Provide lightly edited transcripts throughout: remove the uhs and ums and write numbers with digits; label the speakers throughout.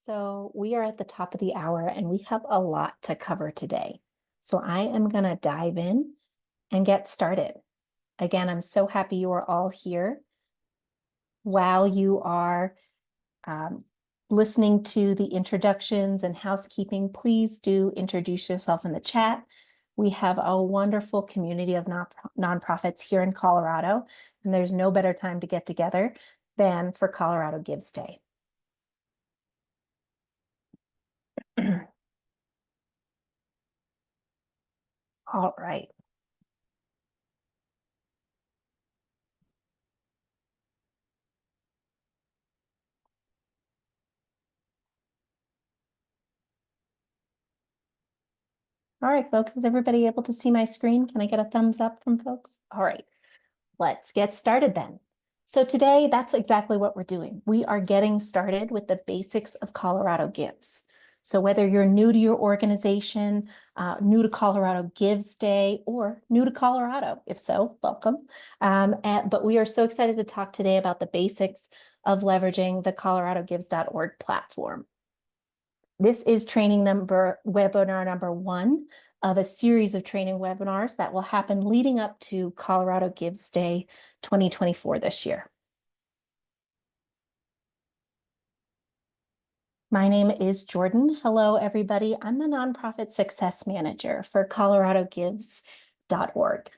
Speaker 1: So we are at the top of the hour and we have a lot to cover today. So I am going to dive in and get started. Again, I'm so happy you are all here. While you are listening to the introductions and housekeeping, please do introduce yourself in the chat. We have a wonderful community of nonprofits here in Colorado, and there's no better time to get together than for Colorado Gives Day. All right. All right, folks, is everybody able to see my screen? Can I get a thumbs up from folks? All right, let's get started then. So today, that's exactly what we're doing. We are getting started with the basics of Colorado Gives. So whether you're new to your organization, new to Colorado Gives Day, or new to Colorado, if so, welcome. But we are so excited to talk today about the basics of leveraging the coloradogives.org platform. This is webinar number 1 of a series of training webinars that will happen leading up to Colorado Gives Day 2024 this year. My name is Jordan. Hello, everybody. I'm the Nonprofit Success Manager for coloradogives.org.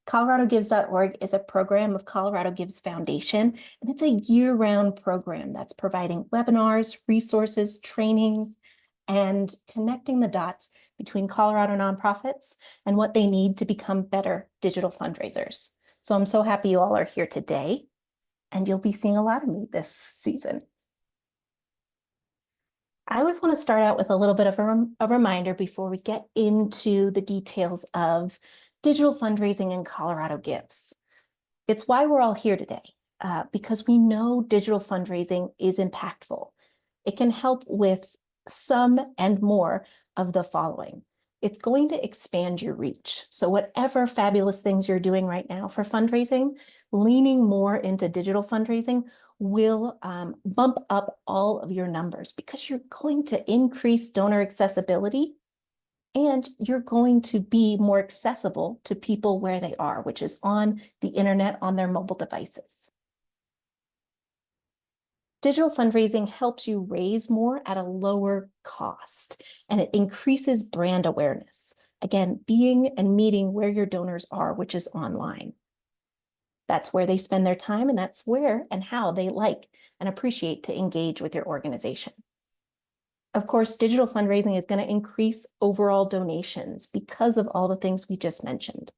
Speaker 1: coloradogives.org is a program of Colorado Gives Foundation, and it's a year-round program that's providing webinars, resources, trainings, and connecting the dots between Colorado nonprofits and what they need to become better digital fundraisers. So I'm so happy you all are here today, and you'll be seeing a lot of me this season. I always want to start out with a little bit of a reminder before we get into the details of digital fundraising in Colorado Gives. It's why we're all here today, because we know digital fundraising is impactful. It can help with some and more of the following. It's going to expand your reach. So whatever fabulous things you're doing right now for fundraising, leaning more into digital fundraising will bump up all of your numbers because you're going to increase donor accessibility and you're going to be more accessible to people where they are, which is on the internet on their mobile devices. Digital fundraising helps you raise more at a lower cost, and it increases brand awareness. Again, being and meeting where your donors are, which is online. That's where they spend their time, and that's where and how they like and appreciate to engage with your organization. Of course, digital fundraising is going to increase overall donations because of all the things we just mentioned.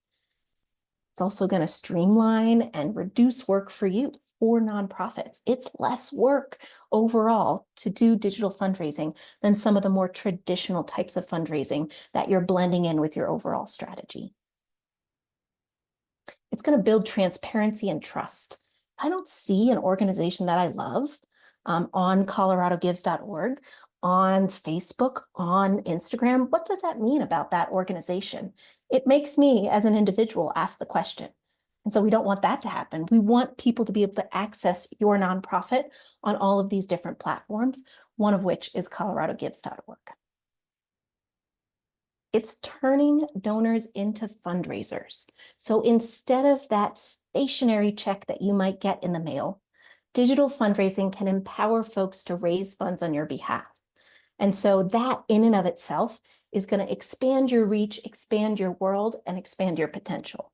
Speaker 1: It's also going to streamline and reduce work for you, for nonprofits. It's less work overall to do digital fundraising than some of the more traditional types of fundraising that you're blending in with your overall strategy. It's going to build transparency and trust. I don't see an organization that I love on coloradogives.org, on Facebook, on Instagram. What does that mean about that organization? It makes me, as an individual, ask the question. And so we don't want that to happen. We want people to be able to access your nonprofit on all of these different platforms, one of which is coloradogives.org. It's turning donors into fundraisers. So instead of that stationary check that you might get in the mail, digital fundraising can empower folks to raise funds on your behalf. And so that in and of itself is going to expand your reach, expand your world, and expand your potential.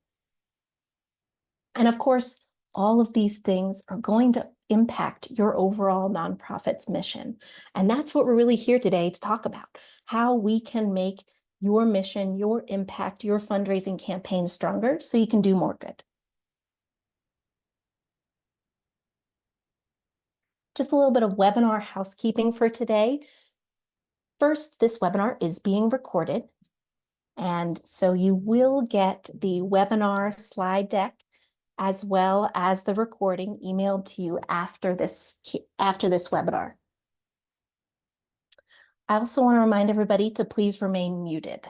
Speaker 1: And of course, all of these things are going to impact your overall nonprofit's mission. And that's what we're really here today to talk about, how we can make your mission, your impact, your fundraising campaign stronger so you can do more good. Just a little bit of webinar housekeeping for today. First, this webinar is being recorded. And so you will get the webinar slide deck as well as the recording emailed to you after this webinar. I also want to remind everybody to please remain muted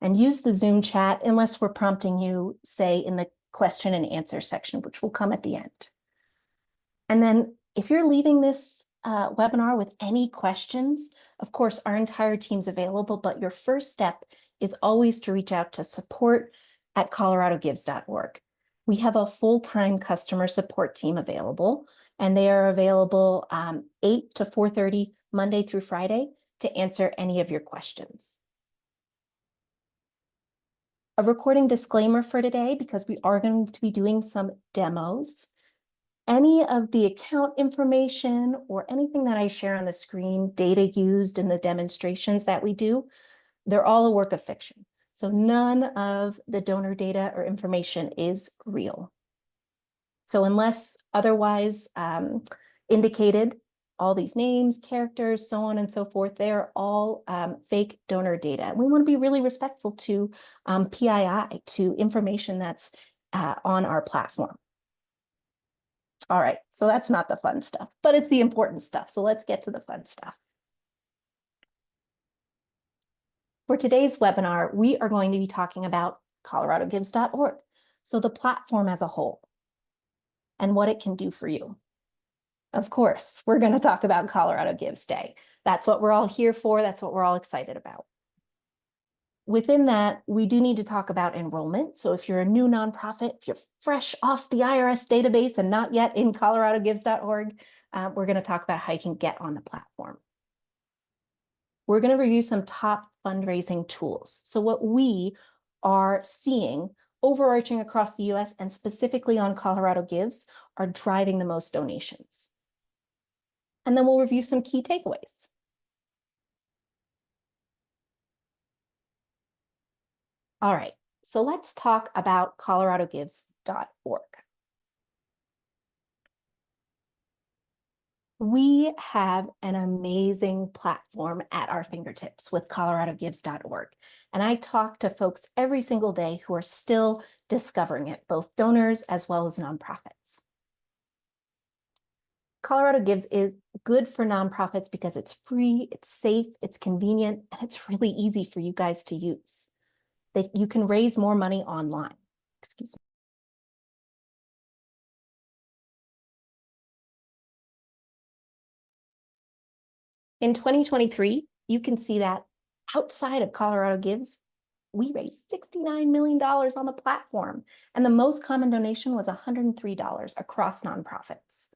Speaker 1: and use the Zoom chat unless we're prompting you, say, in the question and answer section, which will come at the end. And then if you're leaving this webinar with any questions, of course, our entire team's available, but your first step is always to reach out to support@coloradogives.org. We have a full-time customer support team available, and they are available 8 to 4:30 Monday through Friday to answer any of your questions. A recording disclaimer for today, because we are going to be doing some demos. Any of the account information or anything that I share on the screen, data used in the demonstrations that we do, they're all a work of fiction. So none of the donor data or information is real. So unless otherwise indicated, all these names, characters, so on and so forth, they're all fake donor data. We want to be really respectful to PII, to information that's on our platform. All right, so that's not the fun stuff, but it's the important stuff. So let's get to the fun stuff. For today's webinar, we are going to be talking about coloradogives.org. So the platform as a whole and what it can do for you. Of course, we're going to talk about Colorado Gives Day. That's what we're all here for. That's what we're all excited about. Within that, we do need to talk about enrollment. So if you're a new nonprofit, if you're fresh off the IRS database and not yet in coloradogives.org, we're going to talk about how you can get on the platform. We're going to review some top fundraising tools. So what we are seeing overarching across the US and specifically on Colorado Gives are driving the most donations. And then we'll review some key takeaways. All right, so let's talk about coloradogives.org. We have an amazing platform at our fingertips with coloradogives.org. And I talk to folks every single day who are still discovering it, both donors as well as nonprofits. Colorado Gives is good for nonprofits because it's free, it's safe, it's convenient, and it's really easy for you guys to use. That you can raise more money online. Excuse me. In 2023, you can see that outside of Colorado Gives, we raised $69 million on the platform, and the most common donation was $103 across nonprofits.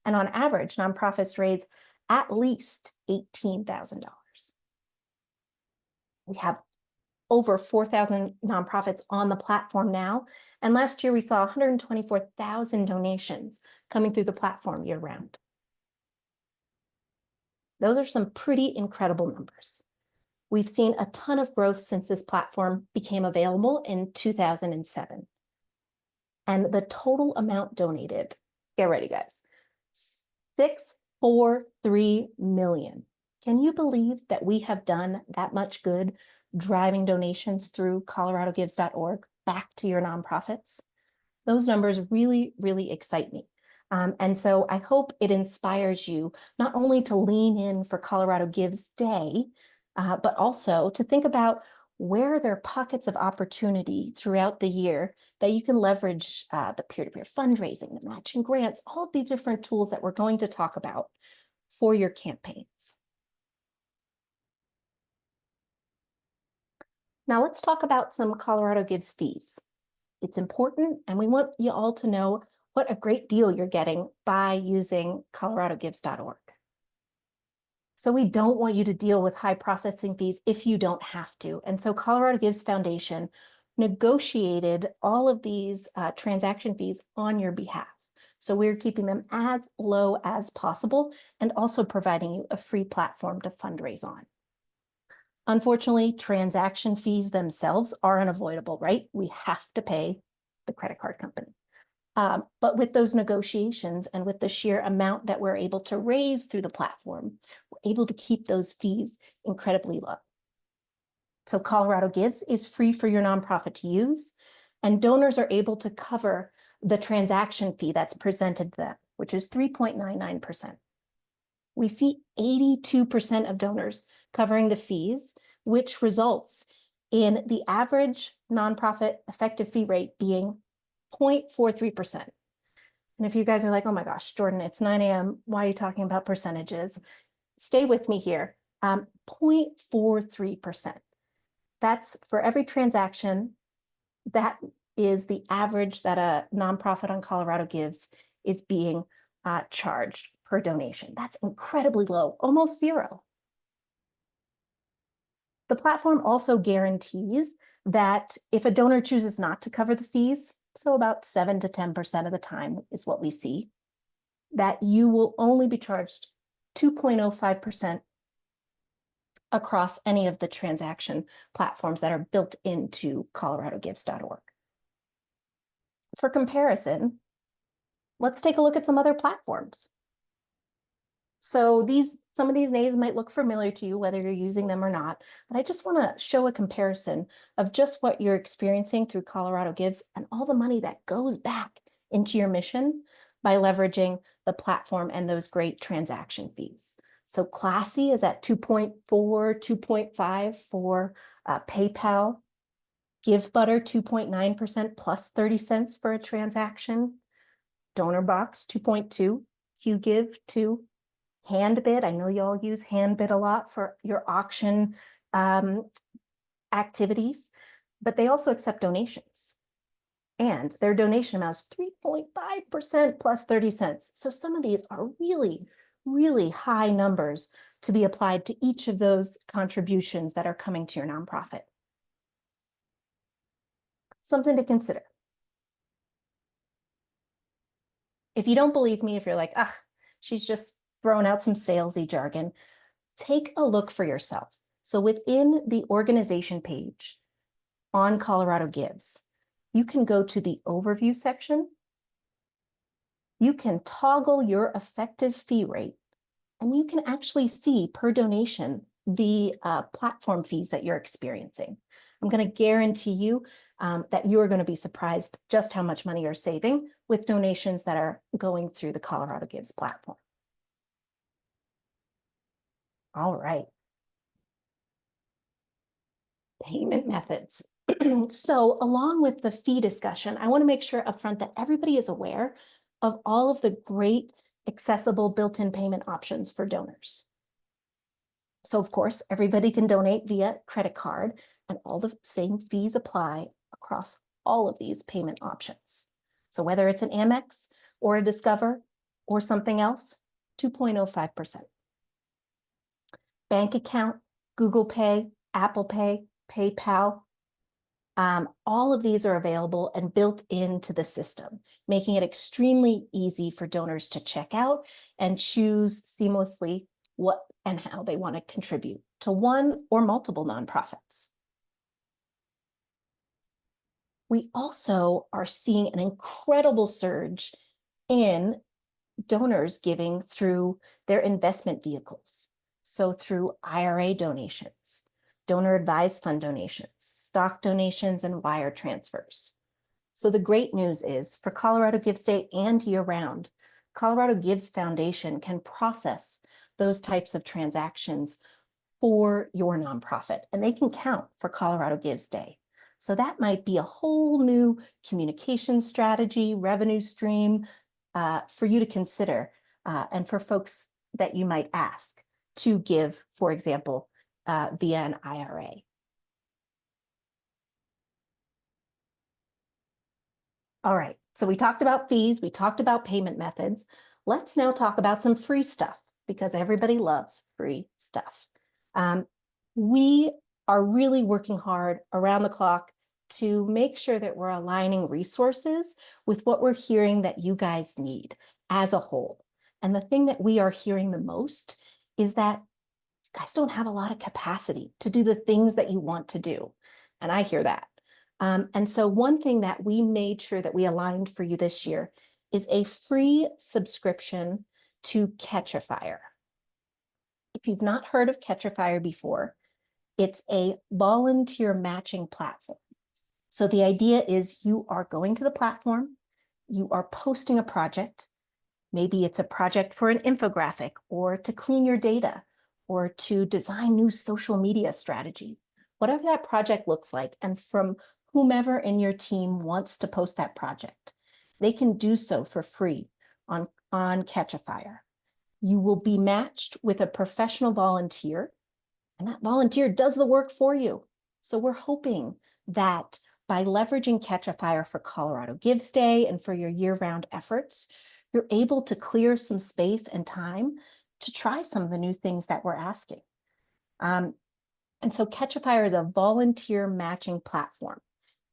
Speaker 1: And on average, nonprofits raise at least $18,000. We have over 4,000 nonprofits on the platform now, and last year we saw 124,000 donations coming through the platform year-round. Those are some pretty incredible numbers. We've seen a ton of growth since this platform became available in 2007. And the total amount donated, get ready guys, $643 million. Can you believe that we have done that much good driving donations through coloradogives.org back to your nonprofits? Those numbers really, really excite me. And so I hope it inspires you not only to lean in for Colorado Gives Day, but also to think about where there are pockets of opportunity throughout the year that you can leverage the peer-to-peer fundraising, the matching grants, all of these different tools that we're going to talk about for your campaigns. Now let's talk about some Colorado Gives fees. It's important, and we want you all to know what a great deal you're getting by using coloradogives.org. So we don't want you to deal with high processing fees if you don't have to. And so Colorado Gives Foundation negotiated all of these transaction fees on your behalf. So we're keeping them as low as possible and also providing you a free platform to fundraise on. Unfortunately, transaction fees themselves are unavoidable, right? We have to pay the credit card company. But with those negotiations and with the sheer amount that we're able to raise through the platform, we're able to keep those fees incredibly low. So Colorado Gives is free for your nonprofit to use, and donors are able to cover the transaction fee that's presented to them, which is 3.99%. We see 82% of donors covering the fees, which results in the average nonprofit effective fee rate being 0.43%. And if you guys are like, oh my gosh, Jordan, it's 9 a.m. Why are you talking about percentages? Stay with me here. 0.43%. That's for every transaction. That is the average that a nonprofit on Colorado Gives is being charged per donation. That's incredibly low, almost zero. The platform also guarantees that if a donor chooses not to cover the fees, so about 7 to 10% of the time is what we see, that you will only be charged 2.05% across any of the transaction platforms that are built into coloradogives.org. For comparison, let's take a look at some other platforms. So some of these names might look familiar to you, whether you're using them or not, but I just want to show a comparison of just what you're experiencing through Colorado Gives and all the money that goes back into your mission by leveraging the platform and those great transaction fees. So Classy is at 2.4, 2.5 for PayPal. GiveButter, 2.9% plus 30 cents for a transaction. DonorBox, 2.2. QGive, 2. Handbid, I know y'all use Handbid a lot for your auction activities, but they also accept donations. And their donation amount is 3.5% plus 30 cents. So some of these are really, really high numbers to be applied to each of those contributions that are coming to your nonprofit. Something to consider. If you don't believe me, if you're like, ah, she's just throwing out some salesy jargon, take a look for yourself. So within the organization page on Colorado Gives, you can go to the overview section. You can toggle your effective fee rate, and you can actually see per donation the platform fees that you're experiencing. I'm going to guarantee you that you are going to be surprised just how much money you're saving with donations that are going through the Colorado Gives platform. All right. Payment methods. So along with the fee discussion, I want to make sure upfront that everybody is aware of all of the great accessible built-in payment options for donors. So of course, everybody can donate via credit card, and all the same fees apply across all of these payment options. So whether it's an Amex or a Discover or something else, 2.05%. Bank account, Google Pay, Apple Pay, PayPal, all of these are available and built into the system, making it extremely easy for donors to check out and choose seamlessly what and how they want to contribute to one or multiple nonprofits. We also are seeing an incredible surge in donors giving through their investment vehicles. So through IRA donations, donor advised fund donations, stock donations, and wire transfers. So the great news is for Colorado Gives Day and year round, Colorado Gives Foundation can process those types of transactions for your nonprofit, and they can count for Colorado Gives Day. So that might be a whole new communication strategy, revenue stream for you to consider, and for folks that you might ask to give, for example, via an IRA. All right, so we talked about fees, we talked about payment methods. Let's now talk about some free stuff, because everybody loves free stuff. We are really working hard around the clock to make sure that we're aligning resources with what we're hearing that you guys need as a whole. And the thing that we are hearing the most is that you guys don't have a lot of capacity to do the things that you want to do. And I hear that. And so one thing that we made sure that we aligned for you this year is a free subscription to Catch-a-Fire. If you've not heard of Catch-a-Fire before, it's a volunteer matching platform. So the idea is you are going to the platform, you are posting a project. Maybe it's a project for an infographic or to clean your data or to design new social media strategy, whatever that project looks like, and from whomever in your team wants to post that project. they can do so for free on Catch-a-Fire. You will be matched with a professional volunteer, and that volunteer does the work for you. So we're hoping that by leveraging Catch-a-Fire for Colorado Gives Day and for your year-round efforts, you're able to clear some space and time to try some of the new things that we're asking. And so Catch-a-Fire is a volunteer matching platform.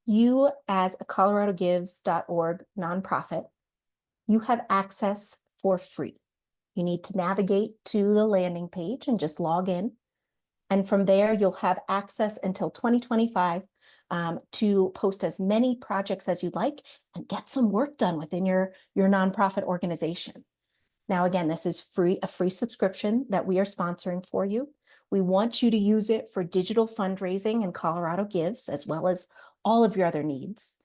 Speaker 1: You, as a coloradogives.org nonprofit, you have access for free. You need to navigate to the landing page and just log in. And from there, you'll have access until 2025 to post as many projects as you'd like and get some work done within your nonprofit organization. Now, again, this is a free subscription that we are sponsoring for you. We want you to use it for digital fundraising and Colorado Gives, as well as all of your other needs.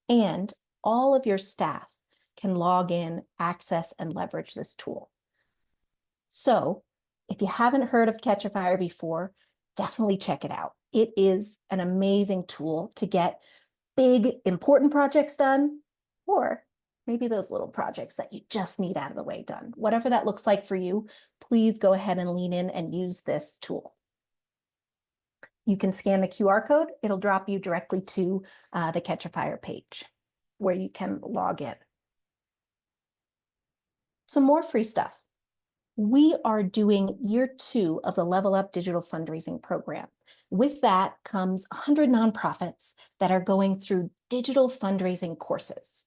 Speaker 1: And all of your staff can log in, access, and leverage this tool. So if you haven't heard of Catch-a-Fire before, definitely check it out. It is an amazing tool to get big, important projects done, or maybe those little projects that you just need out of the way done. Whatever that looks like for you, please go ahead and lean in and use this tool. You can scan the QR code. It'll drop you directly to the Catch-a-Fire page where you can log in. Some more free stuff. We are doing year 2 of the Level Up Digital Fundraising Program. With that comes 100 nonprofits that are going through digital fundraising courses.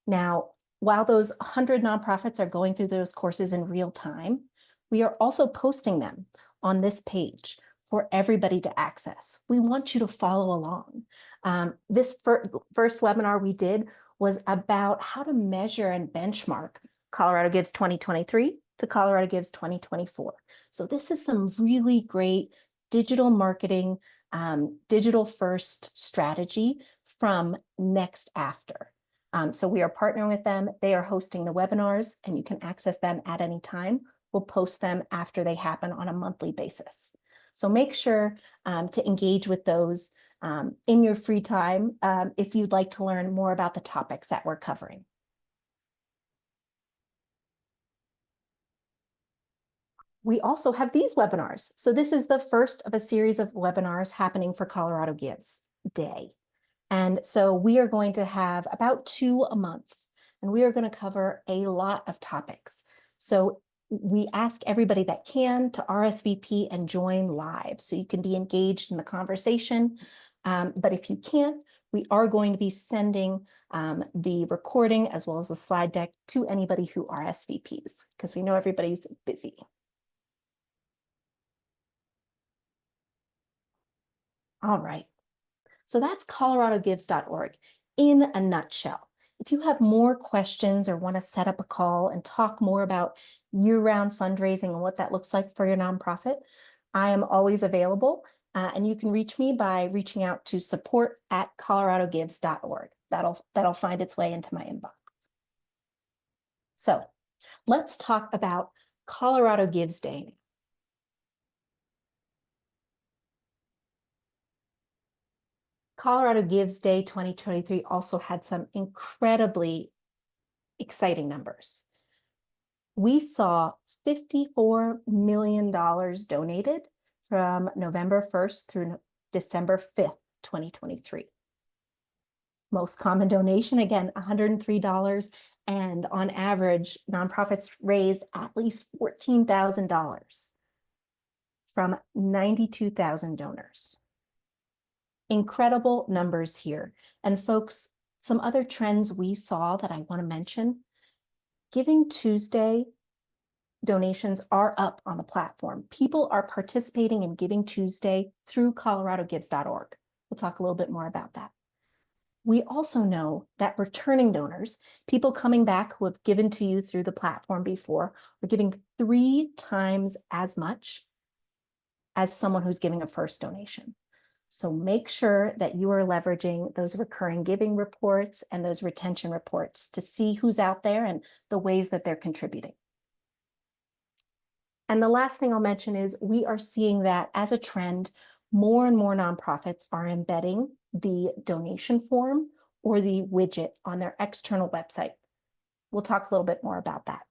Speaker 1: Now, while those 100 nonprofits are going through those courses in real time, we are also posting them on this page for everybody to access. We want you to follow along. This first webinar we did was about how to measure and benchmark Colorado Gives 2023 to Colorado Gives 2024. So this is some really great digital marketing, digital first strategy from Next After. So we are partnering with them. They are hosting the webinars and you can access them at any time. We'll post them after they happen on a monthly basis. So make sure to engage with those in your free time if you'd like to learn more about the topics that we're covering. We also have these webinars. So this is the first of a series of webinars happening for Colorado Gives Day. And so we are going to have about 2 a month, and we are going to cover a lot of topics. So we ask everybody that can to RSVP and join live so you can be engaged in the conversation. But if you can't, we are going to be sending the recording as well as the slide deck to anybody who RSVPs because we know everybody's busy. All right, so that's coloradogives.org in a nutshell. If you have more questions or want to set up a call and talk more about year-round fundraising and what that looks like for your nonprofit, I am always available. And you can reach me by reaching out to support@coloradogives.org. That'll find its way into my inbox. So let's talk about Colorado Gives Day. Colorado Gives Day 2023 also had some incredibly exciting numbers. We saw $54 million donated from November 1st through December 5th, 2023. Most common donation, again, $103. And on average, nonprofits raised at least $14,000 from 92,000 donors. Incredible numbers here. And folks, some other trends we saw that I want to mention. Giving Tuesday donations are up on the platform. People are participating in Giving Tuesday through coloradogives.org. We'll talk a little bit more about that. We also know that returning donors, people coming back who have given to you through the platform before, are giving 3 times as much as someone who's giving a first donation. So make sure that you are leveraging those recurring giving reports and those retention reports to see who's out there and the ways that they're contributing. And the last thing I'll mention is we are seeing that as a trend, more and more nonprofits are embedding the donation form or the widget on their external website. We'll talk a little bit more about that.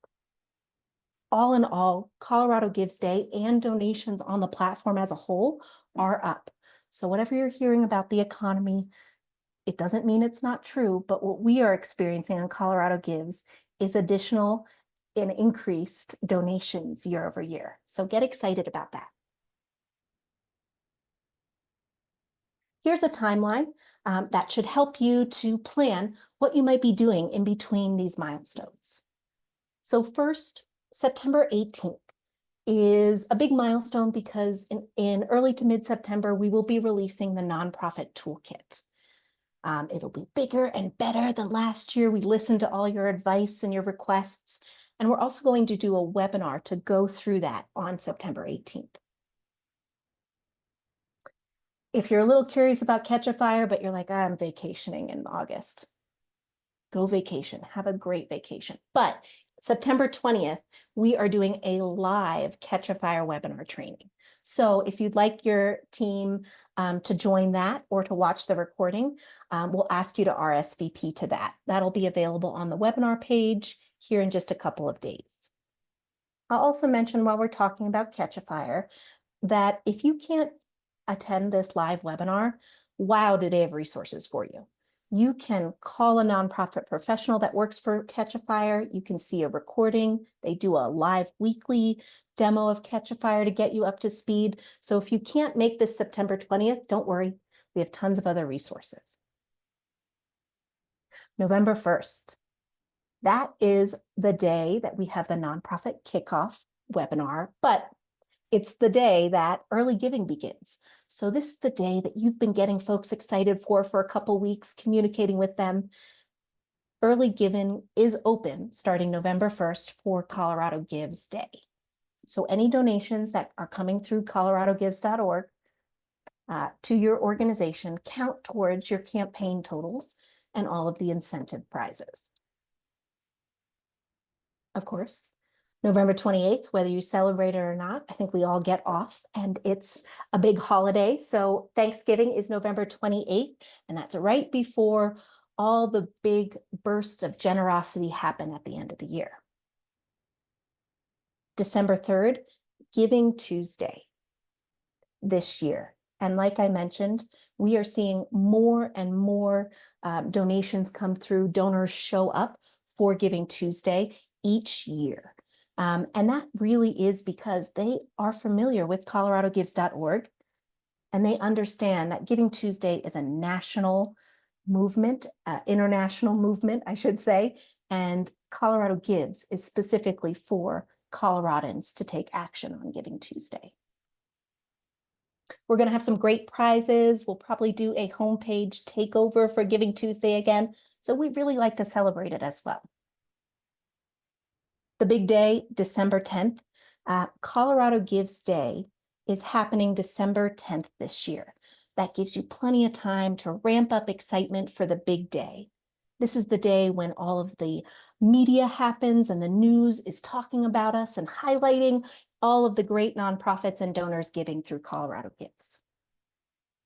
Speaker 1: All in all, Colorado Gives Day and donations on the platform as a whole are up. So whatever you're hearing about the economy, it doesn't mean it's not true, but what we are experiencing on Colorado Gives is additional and increased donations year over year. So get excited about that. Here's a timeline that should help you to plan what you might be doing in between these milestones. So first, September 18th is a big milestone because in early to mid-September, we will be releasing the nonprofit toolkit. It'll be bigger and better than last year. We listened to all your advice and your requests, and we're also going to do a webinar to go through that on September 18th. If you're a little curious about Catch a Fire, but you're like, I'm vacationing in August, go vacation, have a great vacation. But September 20th, we are doing a live Catch a Fire webinar training. So if you'd like your team to join that or to watch the recording, we'll ask you to RSVP to that. That'll be available on the webinar page here in just a couple of days. I'll also mention while we're talking about Catch a Fire that if you can't attend this live webinar, wow, do they have resources for you. You can call a nonprofit professional that works for Catch a Fire. You can see a recording. They do a live weekly demo of Catch a Fire to get you up to speed. So if you can't make this September 20th, don't worry. We have tons of other resources. November 1st. That is the day that we have the nonprofit kickoff webinar, but it's the day that early giving begins. So this is the day that you've been getting folks excited for a couple weeks, communicating with them. Early giving is open starting November 1st for Colorado Gives Day. So any donations that are coming through coloradogives.org to your organization count towards your campaign totals and all of the incentive prizes. Of course, November 28th, whether you celebrate it or not, I think we all get off and it's a big holiday. So Thanksgiving is November 28th, and that's right before all the big bursts of generosity happen at the end of the year. December 3rd, Giving Tuesday this year. And like I mentioned, we are seeing more and more donations come through, donors show up for Giving Tuesday each year. And that really is because they are familiar with coloradogives.org, and they understand that Giving Tuesday is a national movement, international movement, I should say, and Colorado Gives is specifically for Coloradans to take action on Giving Tuesday. We're going to have some great prizes. We'll probably do a homepage takeover for Giving Tuesday again. So we really like to celebrate it as well. The big day, December 10th, Colorado Gives Day is happening December 10th this year. That gives you plenty of time to ramp up excitement for the big day. This is the day when all of the media happens and the news is talking about us and highlighting all of the great nonprofits and donors giving through Colorado Gives.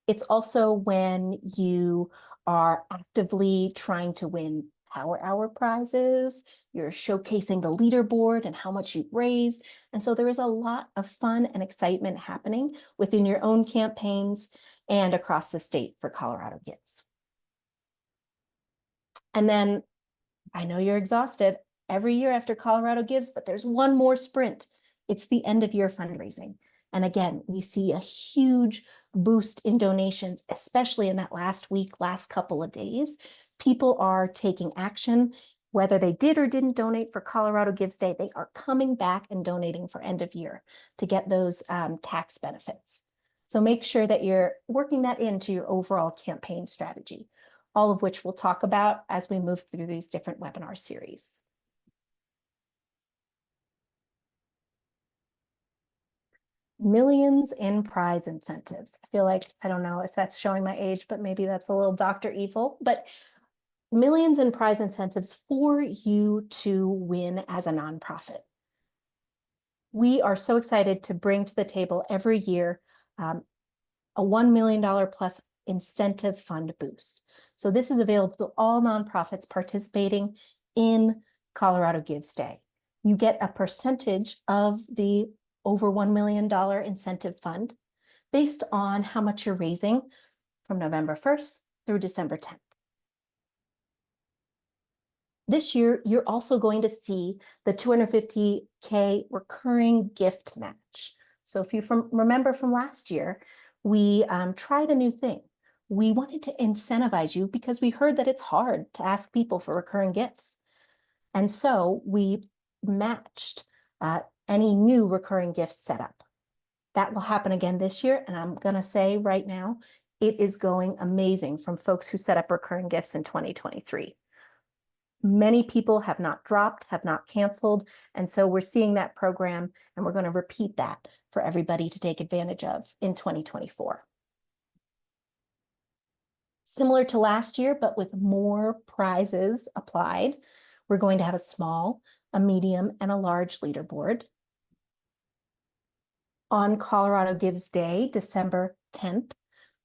Speaker 1: It's also when you are actively trying to win Power Hour prizes, you're showcasing the leaderboard and how much you've raised. And so there is a lot of fun and excitement happening within your own campaigns and across the state for Colorado Gives. And then I know you're exhausted every year after Colorado Gives, but there's one more sprint. It's the end of year fundraising. And again, we see a huge boost in donations, especially in that last week, last couple of days. People are taking action, whether they did or didn't donate for Colorado Gives Day, they are coming back and donating for end of year to get those tax benefits. So make sure that you're working that into your overall campaign strategy, all of which we'll talk about as we move through these different webinar series. Millions in prize incentives. I feel like, I don't know if that's showing my age, but maybe that's a little Dr. Evil, but millions in prize incentives for you to win as a nonprofit. We are so excited to bring to the table every year a $1 million plus Incentive Fund Boost. So this is available to all nonprofits participating in Colorado Gives Day. You get a percentage of the over $1 million incentive fund based on how much you're raising from November 1st through December 10th. This year, you're also going to see the $250K recurring gift match. So if you remember from last year, we tried a new thing. We wanted to incentivize you because we heard that it's hard to ask people for recurring gifts. And so we matched any new recurring gift setup. That will happen again this year. And I'm going to say right now, it is going amazing from folks who set up recurring gifts in 2023. Many people have not dropped, have not canceled. And so we're seeing that program, and we're going to repeat that for everybody to take advantage of in 2024. Similar to last year, but with more prizes applied, we're going to have a small, a medium, and a large leaderboard. On Colorado Gives Day, December 10th,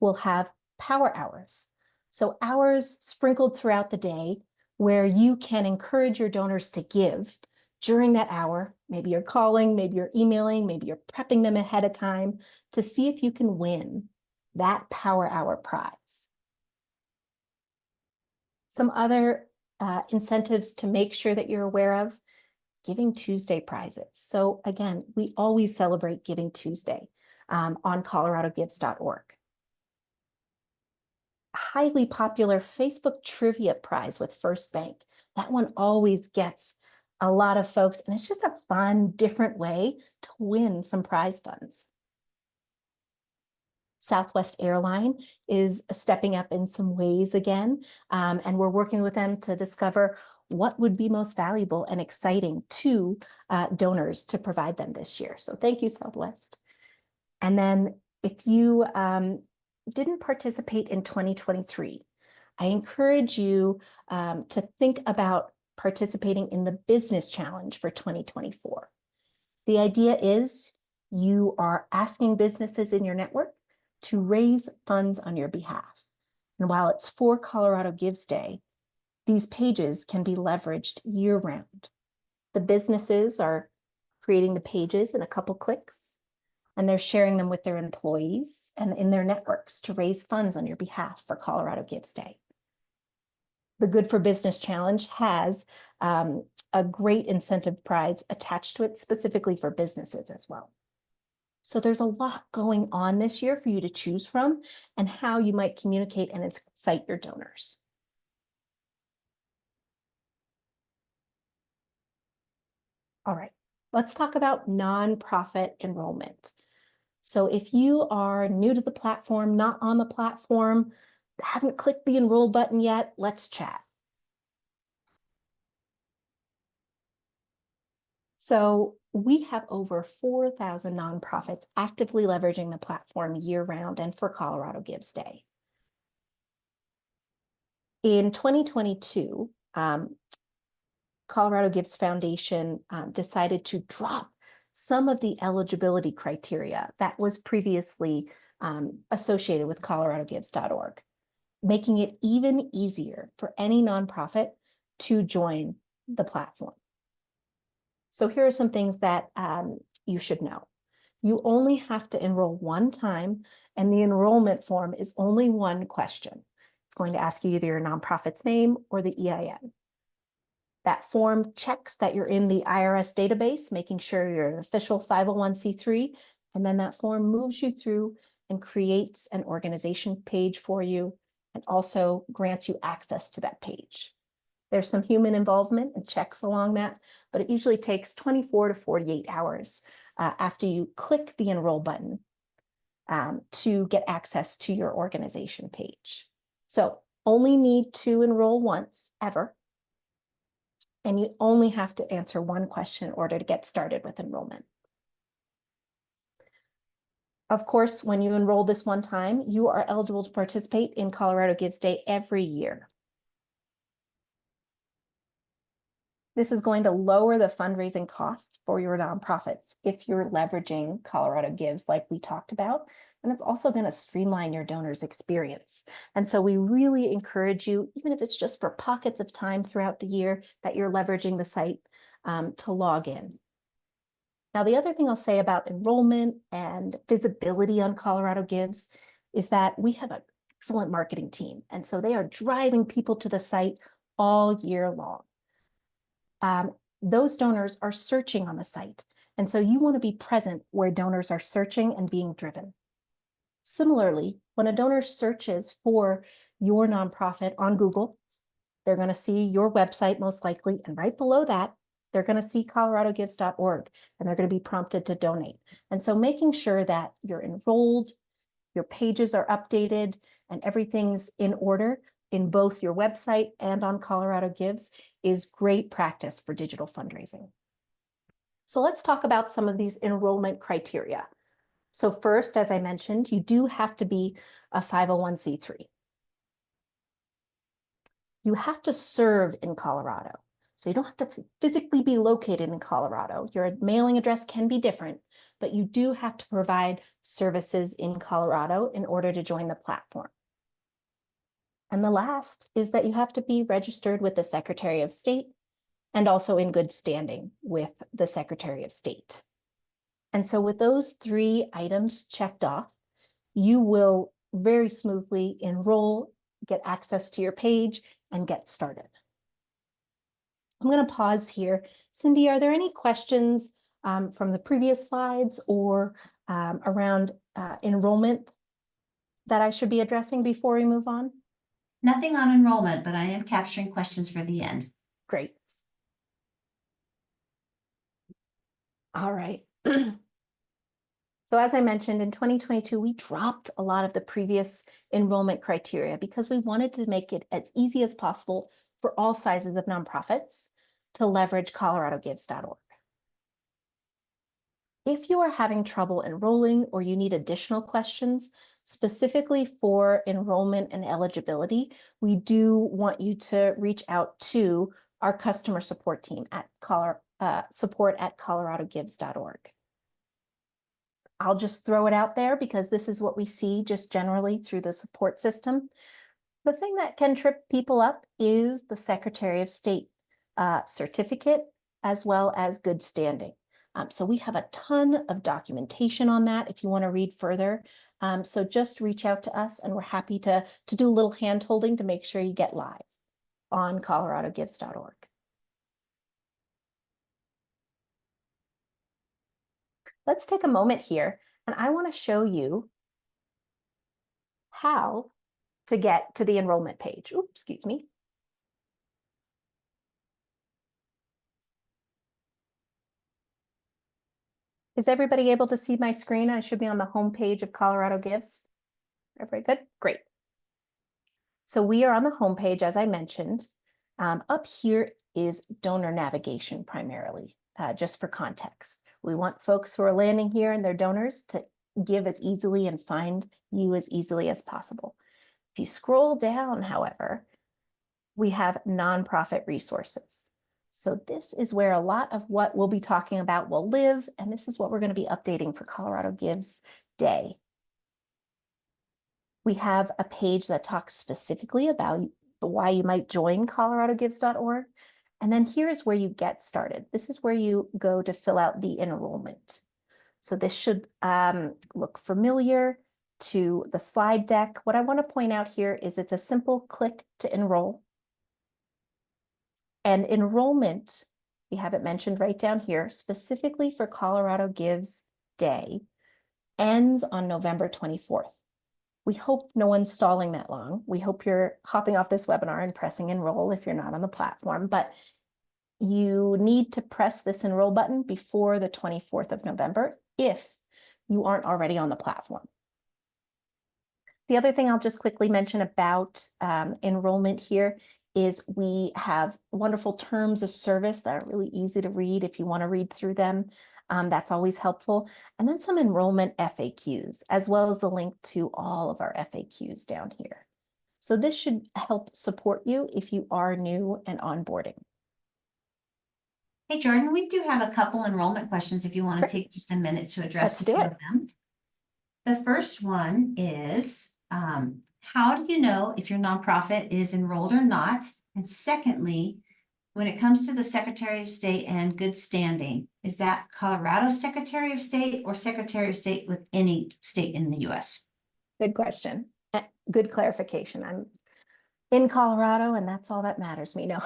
Speaker 1: we'll have power hours. So hours sprinkled throughout the day where you can encourage your donors to give during that hour. Maybe you're calling, maybe you're emailing, maybe you're prepping them ahead of time to see if you can win that power hour prize. Some other incentives to make sure that you're aware of: Giving Tuesday prizes. So again, we always celebrate Giving Tuesday on coloradogives.org. Highly popular Facebook trivia prize with First Bank. That one always gets a lot of folks, and it's just a fun, different way to win some prize funds. Southwest Airline is stepping up in some ways again, and we're working with them to discover what would be most valuable and exciting to donors to provide them this year. So thank you, Southwest. And then if you didn't participate in 2023, I encourage you to think about participating in the Business Challenge for 2024. The idea is you are asking businesses in your network to raise funds on your behalf. And while it's for Colorado Gives Day, these pages can be leveraged year-round. The businesses are creating the pages in a couple clicks, and they're sharing them with their employees and in their networks to raise funds on your behalf for Colorado Gives Day. The Good for Business Challenge has a great incentive prize attached to it specifically for businesses as well. So there's a lot going on this year for you to choose from and how you might communicate and excite your donors. All right, let's talk about nonprofit enrollment. So if you are new to the platform, not on the platform, haven't clicked the enroll button yet, let's chat. So we have over 4,000 nonprofits actively leveraging the platform year-round and for Colorado Gives Day. In 2022, Colorado Gives Foundation decided to drop some of the eligibility criteria that was previously associated with coloradogives.org, making it even easier for any nonprofit to join the platform. So here are some things that you should know. You only have to enroll one time, and the enrollment form is only one question. It's going to ask you either your nonprofit's name or the EIN. That form checks that you're in the IRS database, making sure you're an official 501c3, and then that form moves you through and creates an organization page for you and also grants you access to that page. There's some human involvement and checks along that, but it usually takes 24 to 48 hours after you click the enroll button to get access to your organization page. So only need to enroll once ever. And you only have to answer one question in order to get started with enrollment. Of course, when you enroll this one time, you are eligible to participate in Colorado Gives Day every year. This is going to lower the fundraising costs for your nonprofits if you're leveraging Colorado Gives like we talked about. and it's also going to streamline your donors' experience. And so we really encourage you, even if it's just for pockets of time throughout the year, that you're leveraging the site to log in. Now, the other thing I'll say about enrollment and visibility on Colorado Gives is that we have an excellent marketing team. And so they are driving people to the site all year long. Those donors are searching on the site. And so you want to be present where donors are searching and being driven. Similarly, when a donor searches for your nonprofit on Google, they're going to see your website most likely, and right below that, they're going to see coloradogives.org, and they're going to be prompted to donate. And so making sure that you're enrolled, your pages are updated, and everything's in order in both your website and on Colorado Gives is great practice for digital fundraising. So let's talk about some of these enrollment criteria. So first, as I mentioned, you do have to be a 501c3. You have to serve in Colorado. So you don't have to physically be located in Colorado. Your mailing address can be different, but you do have to provide services in Colorado in order to join the platform. And the last is that you have to be registered with the Secretary of State and also in good standing with the Secretary of State. And so with those 3 items checked off, you will very smoothly enroll, get access to your page, and get started. I'm going to pause here. Cindy, are there any questions from the previous slides or around enrollment that I should be addressing before we move on?
Speaker 2: Nothing on enrollment, but I am capturing questions for the end.
Speaker 1: Great. All right. So as I mentioned, in 2022, we dropped a lot of the previous enrollment criteria because we wanted to make it as easy as possible for all sizes of nonprofits to leverage coloradogives.org. If you are having trouble enrolling or you need additional questions specifically for enrollment and eligibility, we do want you to reach out to our customer support team at support@coloradogives.org. I'll just throw it out there because this is what we see just generally through the support system. The thing that can trip people up is the Secretary of State certificate as well as good standing. So we have a ton of documentation on that if you want to read further. So just reach out to us and we're happy to do a little hand holding to make sure you get live on coloradogives.org. Let's take a moment here, and I want to show you how to get to the enrollment page. Oops, excuse me. Is everybody able to see my screen? I should be on the home page of Colorado Gives. Very good, great. So we are on the home page, as I mentioned. Up here is donor navigation primarily, just for context. We want folks who are landing here and their donors to give as easily and find you as easily as possible. If you scroll down, however, we have nonprofit resources. So this is where a lot of what we'll be talking about will live, and this is what we're going to be updating for Colorado Gives Day. We have a page that talks specifically about why you might join coloradogives.org. And then here's where you get started. This is where you go to fill out the enrollment. So this should look familiar to the slide deck. What I want to point out here is it's a simple click to enroll. And enrollment, we have it mentioned right down here, specifically for Colorado Gives Day, ends on November 24th. We hope no one's stalling that long. We hope you're hopping off this webinar and pressing enroll if you're not on the platform, but you need to press this enroll button before the 24th of November if you aren't already on the platform. The other thing I'll just quickly mention about enrollment here is we have wonderful terms of service that are really easy to read if you want to read through them. That's always helpful. And then some enrollment FAQs, as well as the link to all of our FAQs down here. So this should help support you if you are new and onboarding.
Speaker 2: Hey, Jordan, we do have a couple enrollment questions if you want to take just a minute to address them. The first one is, how do you know if your nonprofit is enrolled or not? And secondly, when it comes to the Secretary of State and good standing, is that Colorado Secretary of State or Secretary of State with any state in the US?
Speaker 1: Good question. Good clarification. I'm in Colorado, and that's all that matters to me. No,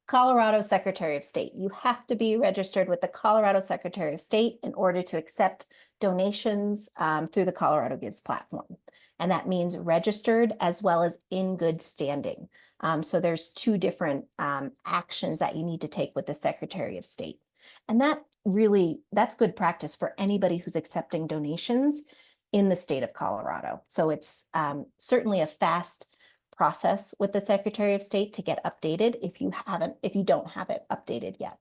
Speaker 1: Colorado Secretary of State. You have to be registered with the Colorado Secretary of State in order to accept donations through the Colorado Gives platform. And that means registered as well as in good standing. So there's two different actions that you need to take with the Secretary of State. And that's good practice for anybody who's accepting donations in the state of Colorado. So it's certainly a fast process with the Secretary of State to get updated if you don't have it updated yet.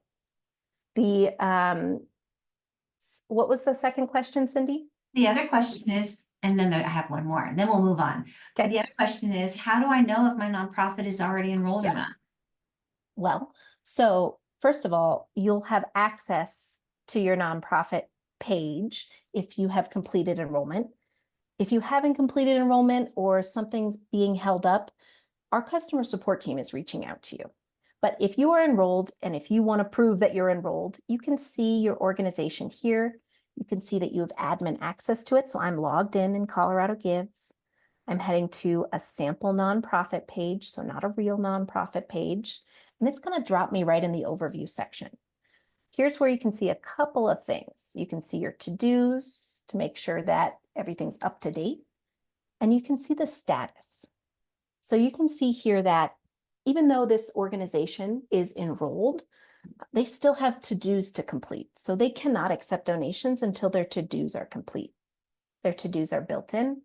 Speaker 1: What was the second question, Cindy?
Speaker 2: The other question is, and then I have one more, and then we'll move on.
Speaker 1: Okay.
Speaker 2: The other question is, how do I know if my nonprofit is already enrolled or not?
Speaker 1: Well, so first of all, you'll have access to your nonprofit page if you have completed enrollment. If you haven't completed enrollment or something's being held up, our customer support team is reaching out to you. But if you are enrolled and if you want to prove that you're enrolled, you can see your organization here. You can see that you have admin access to it. So I'm logged in Colorado Gives. I'm heading to a sample nonprofit page, so not a real nonprofit page. And it's going to drop me right in the overview section. Here's where you can see a couple of things. You can see your to-dos to make sure that everything's up to date. And you can see the status. So you can see here that even though this organization is enrolled, they still have to-dos to complete. So they cannot accept donations until their to-dos are complete. Their to-dos are built in.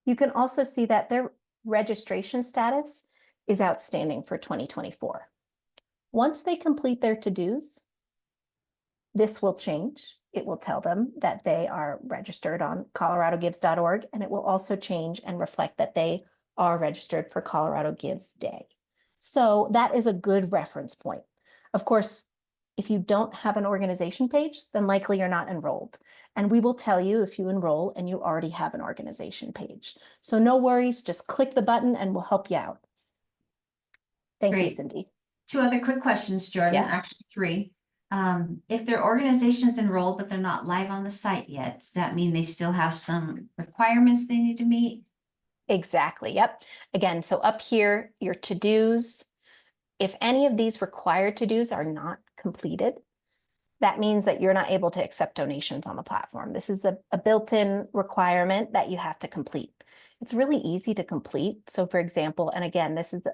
Speaker 1: You can also see that their registration status is outstanding for 2024. Once they complete their to-dos, this will change. It will tell them that they are registered on coloradogives.org, and it will also change and reflect that they are registered for Colorado Gives Day. So that is a good reference point. Of course, if you don't have an organization page, then likely you're not enrolled. And we will tell you if you enroll and you already have an organization page. So no worries, just click the button and we'll help you out. Thank you, Cindy.
Speaker 2: Two other quick questions, Jordan,
Speaker 1: Yeah.
Speaker 2: actually three. If their organization's enrolled, but they're not live on the site yet, does that mean they still have some requirements they need to meet?
Speaker 1: Exactly. Yep. Again, so up here, your to-dos, if any of these required to-dos are not completed, that means that you're not able to accept donations on the platform. This is a built-in requirement that you have to complete. It's really easy to complete. So for example, and again, this is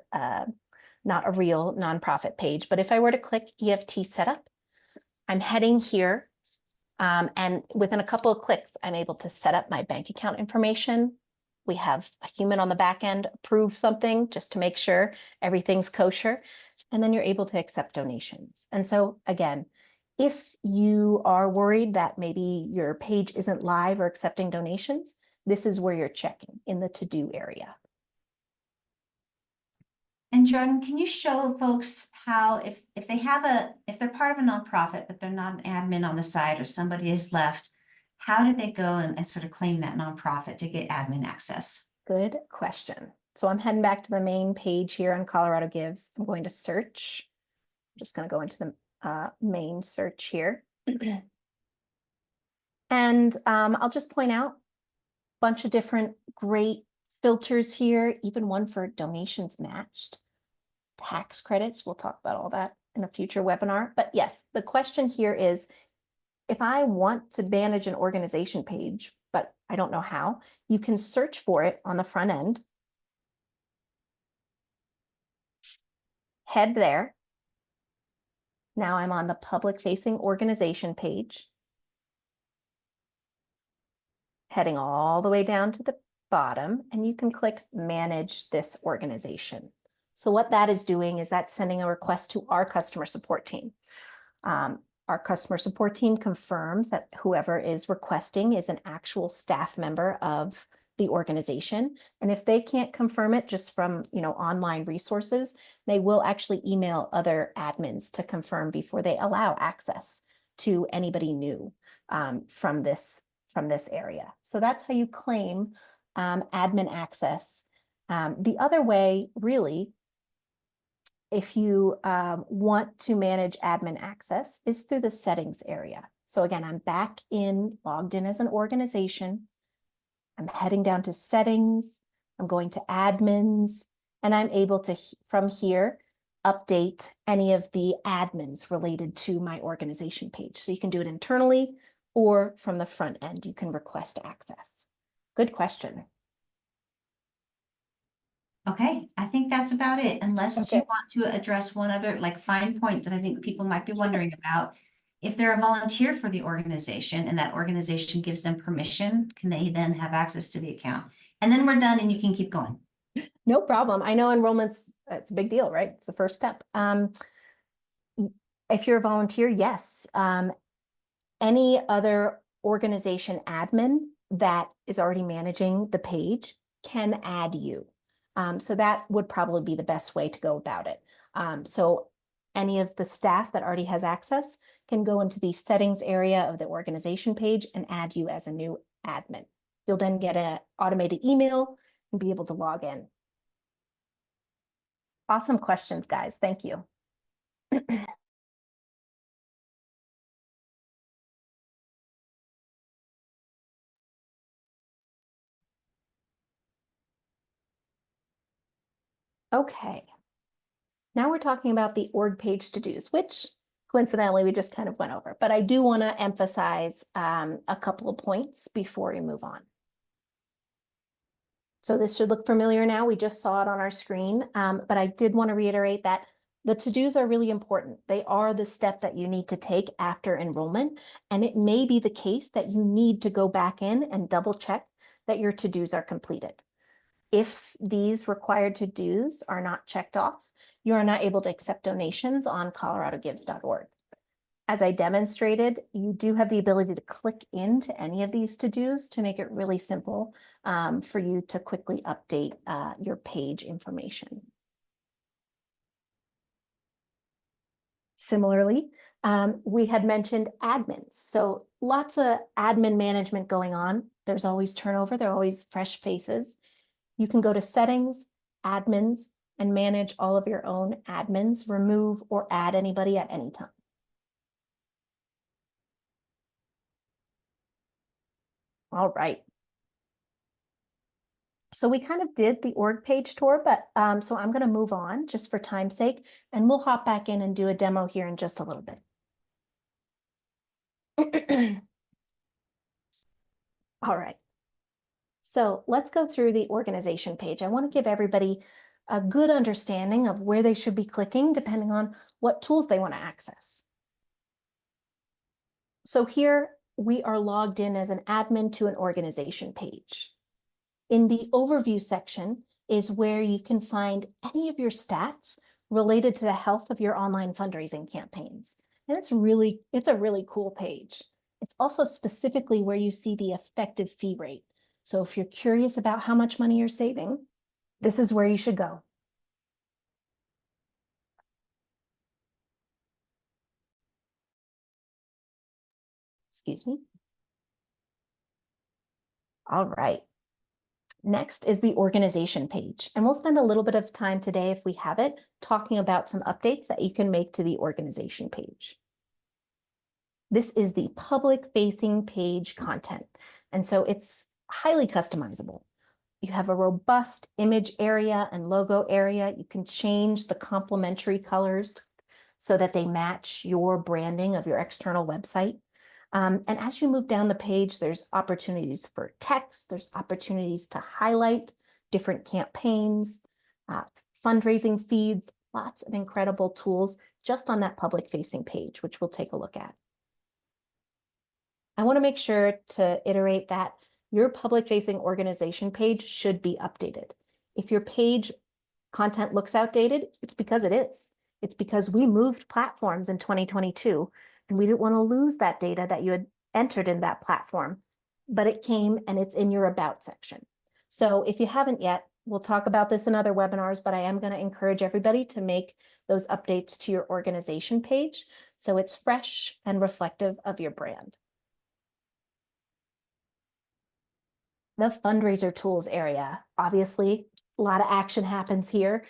Speaker 1: not a real nonprofit page, but if I were to click EFT setup, I'm heading here, and within a couple of clicks, I'm able to set up my bank account information. We have a human on the back end approve something just to make sure everything's kosher, and then you're able to accept donations. And so again, if you are worried that maybe your page isn't live or accepting donations, this is where you're checking in the to-do area.
Speaker 2: And Jordan, can you show folks how if they're part of a nonprofit, but they're not an admin on the site or somebody has left, how do they go and sort of claim that nonprofit to get admin access?
Speaker 1: Good question. So I'm heading back to the main page here on Colorado Gives. I'm going to search. I'm just going to go into the main search here. And I'll just point out a bunch of different great filters here, even one for donations matched, tax credits. We'll talk about all that in a future webinar. But yes, the question here is, if I want to manage an organization page, but I don't know how, you can search for it on the front end. Head there. Now I'm on the public-facing organization page. Heading all the way down to the bottom, and you can click Manage this organization. So what that is doing is that's sending a request to our customer support team. Our customer support team confirms that whoever is requesting is an actual staff member of the organization. And if they can't confirm it just from, online resources, they will actually email other admins to confirm before they allow access to anybody new from this from this area. So that's how you claim admin access. The other way, really, if you want to manage admin access, is through the settings area. So again, I'm back in, logged in as an organization. I'm heading down to settings. I'm going to admins, and I'm able to, from here, update any of the admins related to my organization page. So you can do it internally or from the front end, you can request access. Good question.
Speaker 2: Okay, I think that's about it, unless you
Speaker 1: Okay.
Speaker 2: want to address one other like fine point that I think people might be wondering about. If they're a volunteer for the organization and that organization gives them permission, can they then have access to the account? And then we're done and you can keep going.
Speaker 1: No problem. I know enrollment's, it's a big deal, right? It's the first step. If you're a volunteer, yes. Any other organization admin that is already managing the page can add you. So that would probably be the best way to go about it. So any of the staff that already has access can go into the settings area of the organization page and add you as a new admin. You'll then get an automated email and be able to log in. Awesome questions, guys. Thank you. Okay. Now we're talking about the org page to-dos, which coincidentally we just kind of went over, but I do want to emphasize a couple of points before we move on. So this should look familiar now. We just saw it on our screen, but I did want to reiterate that the to-dos are really important. They are the step that you need to take after enrollment, and it may be the case that you need to go back in and double check that your to-dos are completed. If these required to-dos are not checked off, you are not able to accept donations on coloradogives.org. As I demonstrated, you do have the ability to click into any of these to-dos to make it really simple for you to quickly update your page information. Similarly, we had mentioned admins. So lots of admin management going on. There's always turnover. There are always fresh faces. You can go to settings, admins, and manage all of your own admins, remove or add anybody at any time. All right. So we kind of did the org page tour, but so I'm going to move on just for time's sake, and we'll hop back in and do a demo here in just a little bit. All right. So let's go through the organization page. I want to give everybody a good understanding of where they should be clicking depending on what tools they want to access. So here we are logged in as an admin to an organization page. In the overview section is where you can find any of your stats related to the health of your online fundraising campaigns. And it's a really cool page. It's also specifically where you see the effective fee rate. So if you're curious about how much money you're saving, this is where you should go. Excuse me. All right. Next is the organization page, and we'll spend a little bit of time today, if we have it, talking about some updates that you can make to the organization page. This is the public-facing page content, and so it's highly customizable. You have a robust image area and logo area. You can change the complementary colors so that they match your branding of your external website. And as you move down the page, there's opportunities for text, there's opportunities to highlight different campaigns, fundraising feeds, lots of incredible tools just on that public-facing page, which we'll take a look at. I want to make sure to iterate that your public-facing organization page should be updated. If your page content looks outdated, it's because it is. It's because we moved platforms in 2022, and we didn't want to lose that data that you had entered in that platform, but it came and it's in your About section. So if you haven't yet, we'll talk about this in other webinars, but I am going to encourage everybody to make those updates to your organization page so it's fresh and reflective of your brand. The fundraiser tools area. Obviously, a lot of action happens here.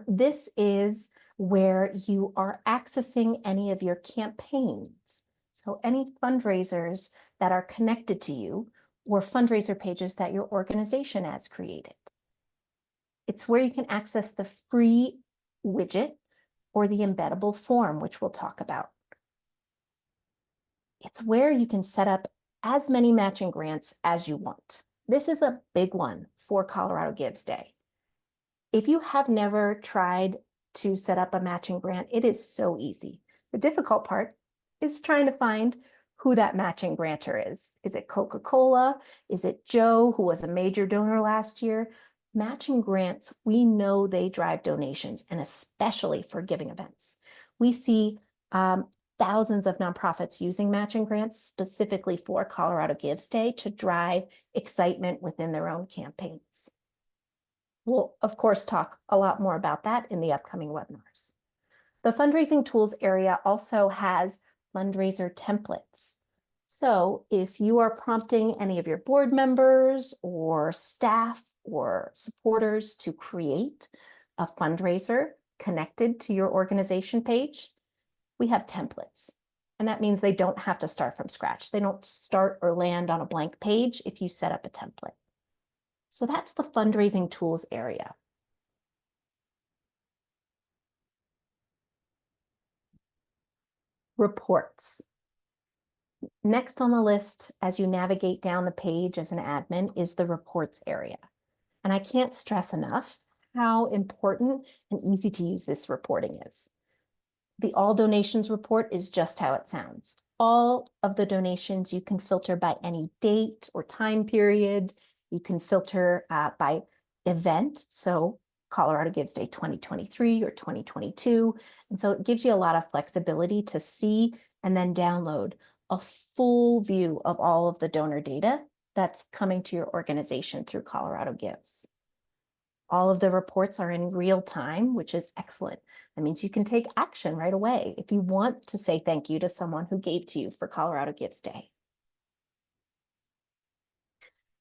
Speaker 1: This is where you are accessing any of your campaigns. So any fundraisers that are connected to you or fundraiser pages that your organization has created. It's where you can access the free widget or the embeddable form, which we'll talk about. It's where you can set up as many matching grants as you want. This is a big one for Colorado Gives Day. If you have never tried to set up a matching grant, it is so easy. The difficult part is trying to find who that matching grantor is. Is it Coca-Cola? Is it Joe, who was a major donor last year? Matching grants, we know they drive donations, and especially for giving events. We see thousands of nonprofits using matching grants specifically for Colorado Gives Day to drive excitement within their own campaigns. We'll, of course, talk a lot more about that in the upcoming webinars. The fundraising tools area also has fundraiser templates. So if you are prompting any of your board members or staff or supporters to create a fundraiser connected to your organization page, we have templates. And that means they don't have to start from scratch. They don't start or land on a blank page if you set up a template. So that's the fundraising tools area. Reports. Next on the list, as you navigate down the page as an admin, is the reports area. And I can't stress enough how important and easy to use this reporting is. The all donations report is just how it sounds. All of the donations you can filter by any date or time period. You can filter by event. So Colorado Gives Day 2023 or 2022. And so it gives you a lot of flexibility to see and then download a full view of all of the donor data that's coming to your organization through Colorado Gives. All of the reports are in real time, which is excellent. That means you can take action right away if you want to say thank you to someone who gave to you for Colorado Gives Day.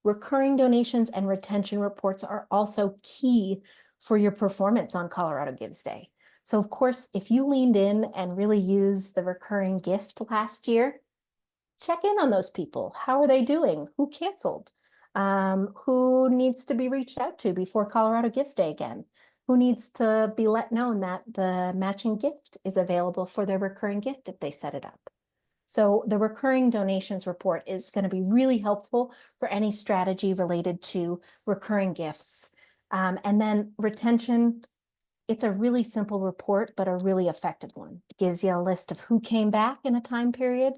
Speaker 1: Recurring donations and retention reports are also key for your performance on Colorado Gives Day. So of course, if you leaned in and really used the recurring gift last year, check in on those people. How are they doing? Who canceled? Who needs to be reached out to before Colorado Gives Day again? Who needs to be let known that the matching gift is available for their recurring gift if they set it up? So the recurring donations report is going to be really helpful for any strategy related to recurring gifts. And then retention, it's a really simple report, but a really effective one. It gives you a list of who came back in a time period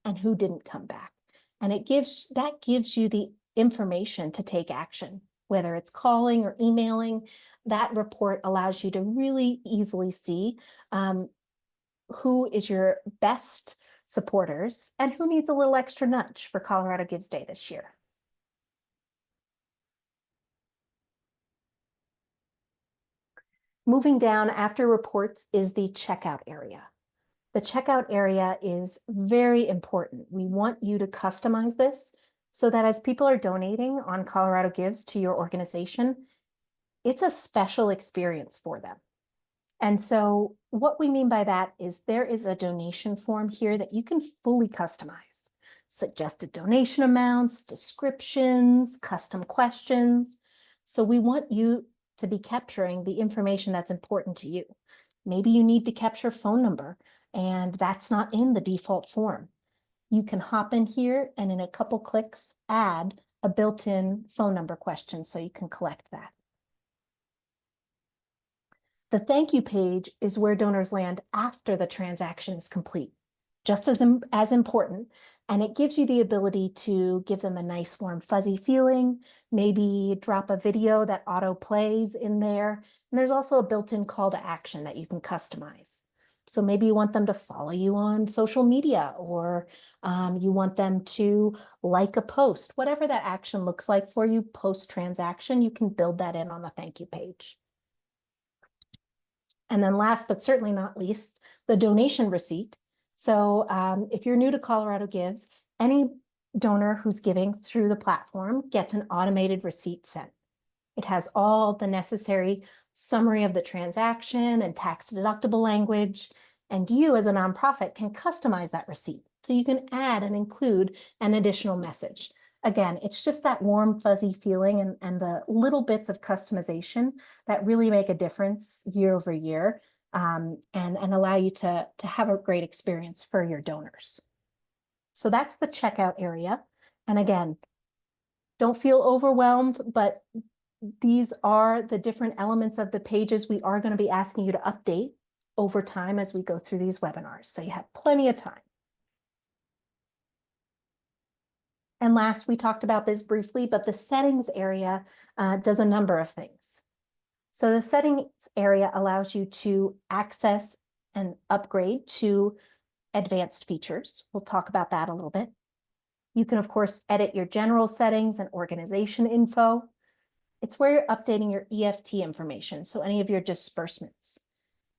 Speaker 1: and who didn't come back. And that gives you the information to take action, whether it's calling or emailing. That report allows you to really easily see who is your best supporters and who needs a little extra nudge for Colorado Gives Day this year. Moving down after reports is the checkout area. The checkout area is very important. We want you to customize this so that as people are donating on Colorado Gives to your organization, it's a special experience for them. And so what we mean by that is there is a donation form here that you can fully customize. Suggested donation amounts, descriptions, custom questions. So we want you to be capturing the information that's important to you. Maybe you need to capture phone number and that's not in the default form. You can hop in here and in a couple clicks add a built-in phone number question so you can collect that. The thank you page is where donors land after the transaction is complete, just as important. And it gives you the ability to give them a nice warm fuzzy feeling, maybe drop a video that auto plays in there. And there's also a built-in call to action that you can customize. So maybe you want them to follow you on social media, or you want them to like a post, whatever that action looks like for you post-transaction, you can build that in on the thank you page. And then last, but certainly not least, the donation receipt. So if you're new to Colorado Gives, any donor who's giving through the platform gets an automated receipt sent. It has all the necessary summary of the transaction and tax-deductible language, and you as a nonprofit can customize that receipt. So you can add and include an additional message. Again, it's just that warm, fuzzy feeling and the little bits of customization that really make a difference year over year, and allow you to have a great experience for your donors. So that's the checkout area. And again, don't feel overwhelmed, but these are the different elements of the pages we are going to be asking you to update over time as we go through these webinars. So you have plenty of time. And last, we talked about this briefly, but the settings area does a number of things. So the settings area allows you to access and upgrade to advanced features. We'll talk about that a little bit. You can, of course, edit your general settings and organization info. It's where you're updating your EFT information, so any of your disbursements.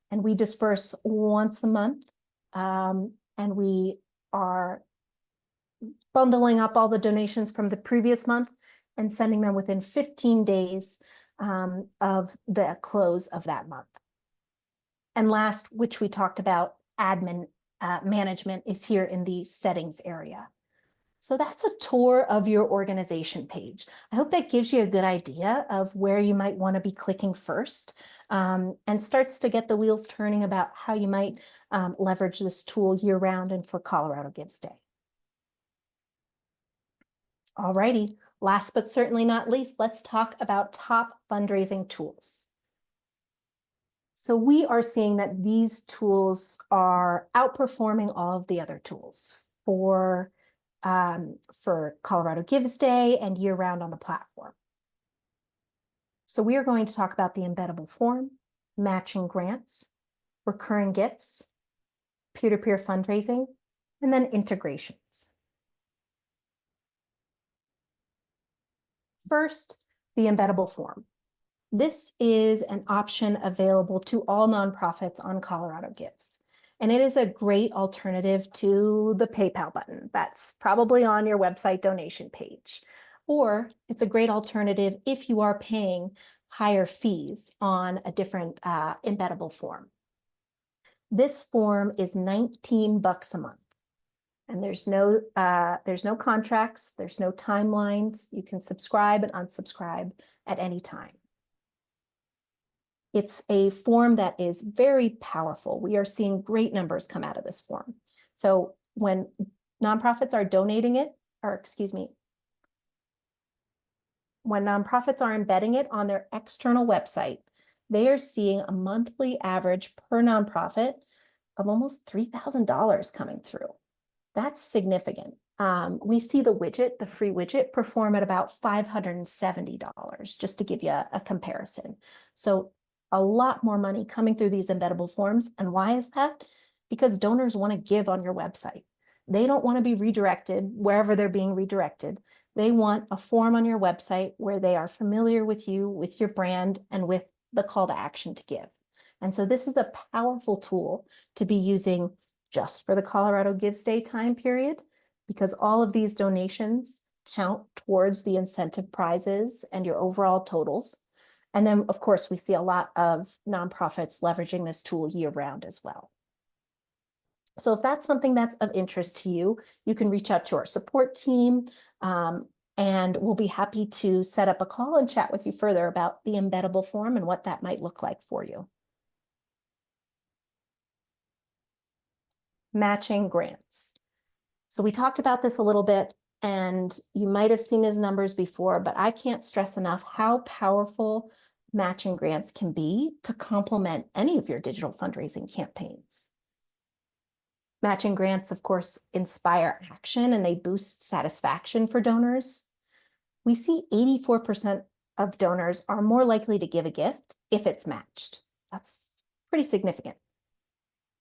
Speaker 1: And we disperse once a month, and we are bundling up all the donations from the previous month and sending them within 15 days of the close of that month. And last, which we talked about, admin management is here in the settings area. So that's a tour of your organization page. I hope that gives you a good idea of where you might want to be clicking first, and starts to get the wheels turning about how you might leverage this tool year round and for Colorado Gives Day. Alrighty, last but certainly not least, let's talk about top fundraising tools. So we are seeing that these tools are outperforming all of the other tools for Colorado Gives Day and year round on the platform. So we are going to talk about the embeddable form, matching grants, recurring gifts, peer-to-peer fundraising, and then integrations. First, the embeddable form. This is an option available to all nonprofits on Colorado Gives. And it is a great alternative to the PayPal button that's probably on your website donation page. Or it's a great alternative if you are paying higher fees on a different embeddable form. This form is $19 a month. And there's no contracts, there's no timelines. You can subscribe and unsubscribe at any time. It's a form that is very powerful. We are seeing great numbers come out of this form. So when nonprofits are donating it, when nonprofits are embedding it on their external website, they are seeing a monthly average per nonprofit of almost $3,000 coming through. That's significant. We see the free widget, perform at about $570, just to give you a comparison. So a lot more money coming through these embeddable forms. And why is that? Because donors want to give on your website. They don't want to be redirected wherever they're being redirected. They want a form on your website where they are familiar with you, with your brand, and with the call to action to give. And so this is a powerful tool to be using just for the Colorado Gives Day time period, because all of these donations count towards the incentive prizes and your overall totals. And then, of course, we see a lot of nonprofits leveraging this tool year round as well. So if that's something that's of interest to you, you can reach out to our support team, and we'll be happy to set up a call and chat with you further about the embeddable form and what that might look like for you. Matching grants. So we talked about this a little bit, and you might have seen these numbers before, but I can't stress enough how powerful matching grants can be to complement any of your digital fundraising campaigns. Matching grants, of course, inspire action and they boost satisfaction for donors. We see 84% of donors are more likely to give a gift if it's matched. That's pretty significant.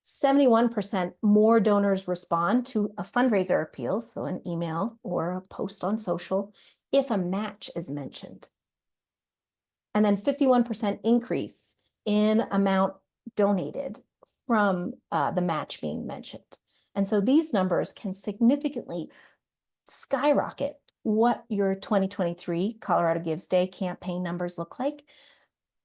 Speaker 1: 71% more donors respond to a fundraiser appeal, so an email or a post on social, if a match is mentioned. And then 51% increase in amount donated from the match being mentioned. And so these numbers can significantly skyrocket what your 2023 Colorado Gives Day campaign numbers look like.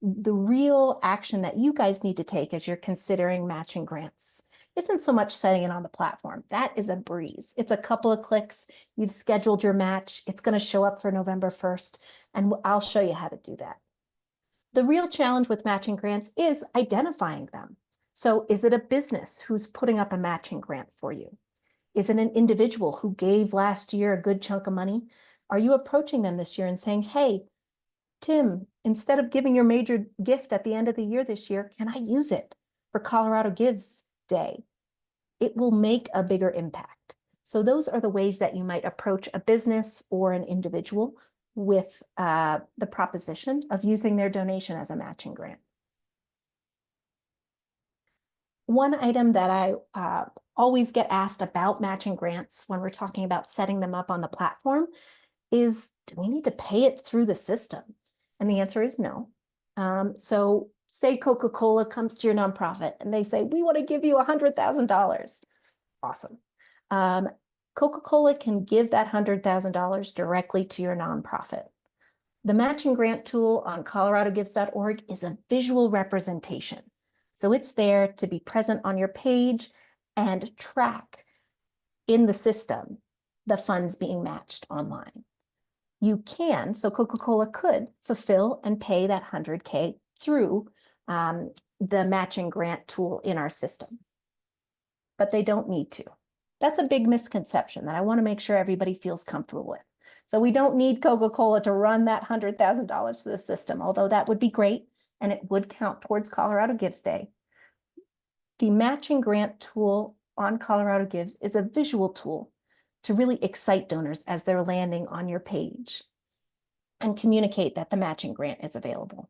Speaker 1: The real action that you guys need to take as you're considering matching grants isn't so much setting it on the platform. That is a breeze. It's a couple of clicks. You've scheduled your match. It's going to show up for November 1st, and I'll show you how to do that. The real challenge with matching grants is identifying them. So is it a business who's putting up a matching grant for you? Is it an individual who gave last year a good chunk of money? Are you approaching them this year and saying, hey, Tim, instead of giving your major gift at the end of the year this year, can I use it for Colorado Gives Day? It will make a bigger impact. So those are the ways that you might approach a business or an individual with the proposition of using their donation as a matching grant. One item that I always get asked about matching grants when we're talking about setting them up on the platform is, do we need to pay it through the system? And the answer is no. So say Coca-Cola comes to your nonprofit and they say, we want to give you $100,000. Awesome. Coca-Cola can give that $100,000 directly to your nonprofit. The matching grant tool on coloradogives.org is a visual representation. So it's there to be present on your page and track in the system the funds being matched online. You can, so Coca-Cola could fulfill and pay that $100K through the matching grant tool in our system, but they don't need to. That's a big misconception that I want to make sure everybody feels comfortable with. So we don't need Coca-Cola to run that $100,000 through the system, although that would be great and it would count towards Colorado Gives Day. The matching grant tool on Colorado Gives is a visual tool to really excite donors as they're landing on your page and communicate that the matching grant is available.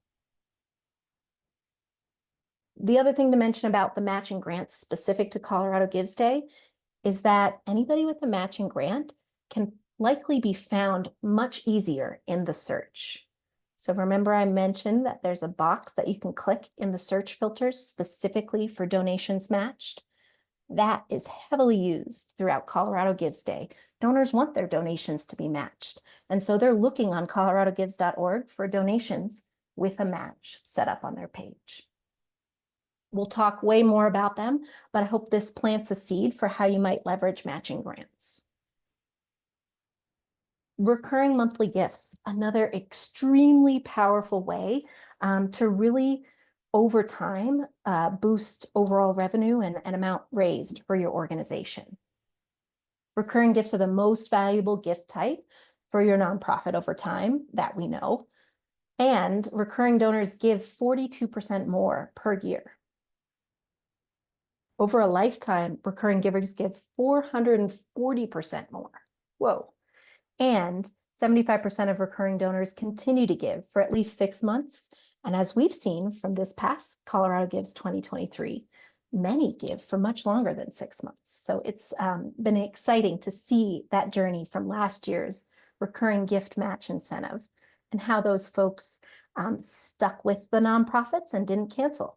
Speaker 1: The other thing to mention about the matching grants specific to Colorado Gives Day is that anybody with a matching grant can likely be found much easier in the search. So remember I mentioned that there's a box that you can click in the search filters specifically for donations matched. That is heavily used throughout Colorado Gives Day. Donors want their donations to be matched. And so they're looking on coloradogives.org for donations with a match set up on their page. We'll talk way more about them, but I hope this plants a seed for how you might leverage matching grants. Recurring monthly gifts, another extremely powerful way to really, over time, boost overall revenue and amount raised for your organization. Recurring gifts are the most valuable gift type for your nonprofit over time, that we know. And recurring donors give 42% more per year. Over a lifetime, recurring givers give 440% more. Whoa. And 75% of recurring donors continue to give for at least 6 months. And as we've seen from this past Colorado Gives 2023, many give for much longer than 6 months. So it's been exciting to see that journey from last year's recurring gift match incentive and how those folks stuck with the nonprofits and didn't cancel.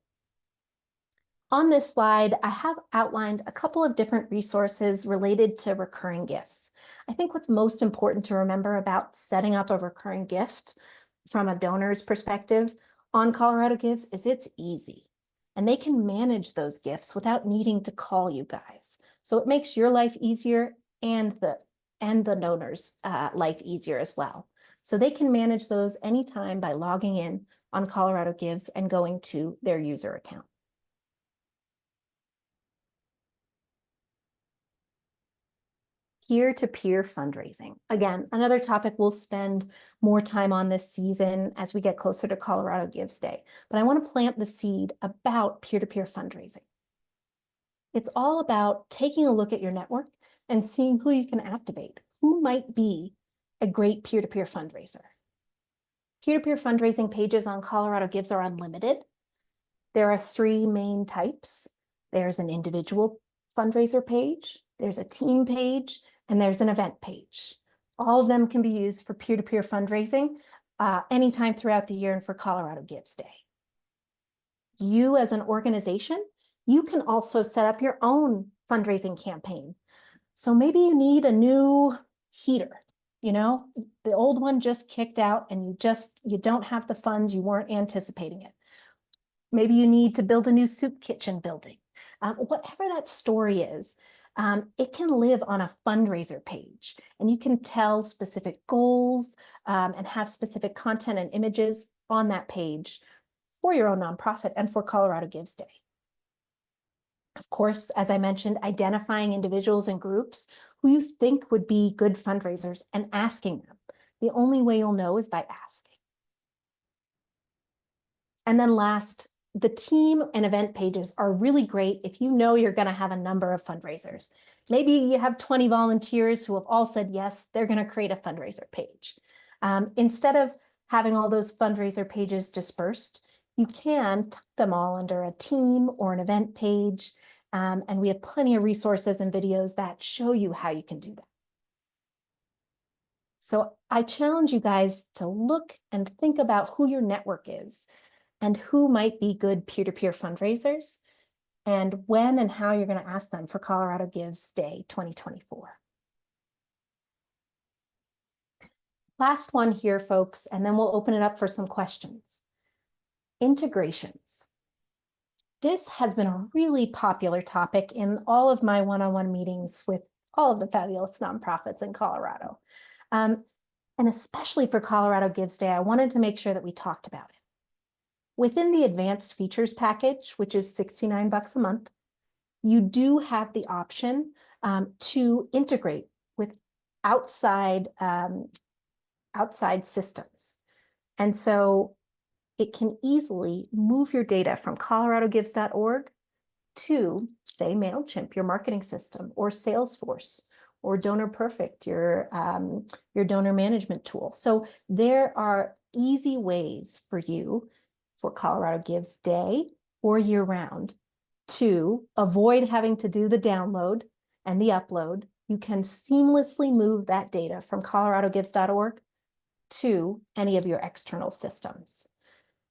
Speaker 1: On this slide, I have outlined a couple of different resources related to recurring gifts. I think what's most important to remember about setting up a recurring gift from a donor's perspective on Colorado Gives is it's easy. And they can manage those gifts without needing to call you guys. So it makes your life easier and the donor's life easier as well. So they can manage those anytime by logging in on Colorado Gives and going to their user account. Peer-to-peer fundraising. Again, another topic we'll spend more time on this season as we get closer to Colorado Gives Day. But I want to plant the seed about peer-to-peer fundraising. It's all about taking a look at your network and seeing who you can activate, who might be a great peer-to-peer fundraiser. Peer-to-peer fundraising pages on Colorado Gives are unlimited. There are 3 main types. There's an individual fundraiser page, there's a team page, and there's an event page. All of them can be used for peer-to-peer fundraising anytime throughout the year and for Colorado Gives Day. You as an organization, you can also set up your own fundraising campaign. So maybe you need a new heater. You know, the old one just kicked out and you don't have the funds, you weren't anticipating it. Maybe you need to build a new soup kitchen building. Whatever that story is, it can live on a fundraiser page, and you can tell specific goals and have specific content and images on that page for your own nonprofit and for Colorado Gives Day. Of course, as I mentioned, identifying individuals and groups who you think would be good fundraisers and asking them. The only way you'll know is by asking. And then last, the team and event pages are really great if you know you're going to have a number of fundraisers. Maybe you have 20 volunteers who have all said yes, they're going to create a fundraiser page. Instead of having all those fundraiser pages dispersed, you can tuck them all under a team or an event page. And we have plenty of resources and videos that show you how you can do that. So I challenge you guys to look and think about who your network is and who might be good peer-to-peer fundraisers, and when and how you're going to ask them for Colorado Gives Day 2024. Last one here, folks, and then we'll open it up for some questions. Integrations. This has been a really popular topic in all of my one-on-one meetings with all of the fabulous nonprofits in Colorado. And especially for Colorado Gives Day, I wanted to make sure that we talked about it. Within the advanced features package, which is $69 a month, you do have the option to integrate with outside systems. And so it can easily move your data from coloradogives.org to, say, MailChimp, your marketing system, or Salesforce, or DonorPerfect, your donor management tool. So there are easy ways for you, for Colorado Gives Day or year round, to avoid having to do the download and the upload. You can seamlessly move that data from coloradogives.org to any of your external systems.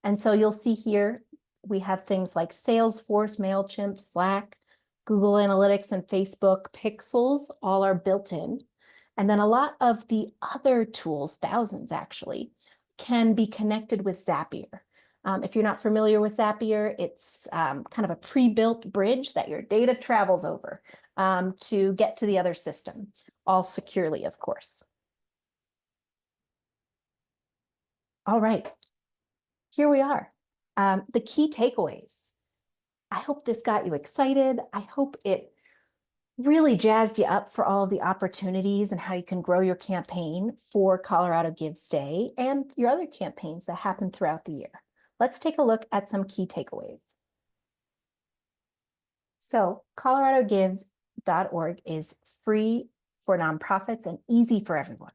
Speaker 1: And so you'll see here, we have things like Salesforce, MailChimp, Slack, Google Analytics, and Facebook Pixels, all are built in. And then a lot of the other tools, thousands actually, can be connected with Zapier. If you're not familiar with Zapier, it's kind of a pre-built bridge that your data travels over to get to the other system, all securely, of course. All right, here we are. The key takeaways. I hope this got you excited. I hope it really jazzed you up for all of the opportunities and how you can grow your campaign for Colorado Gives Day and your other campaigns that happen throughout the year. Let's take a look at some key takeaways. So coloradogives.org is free for nonprofits and easy for everyone.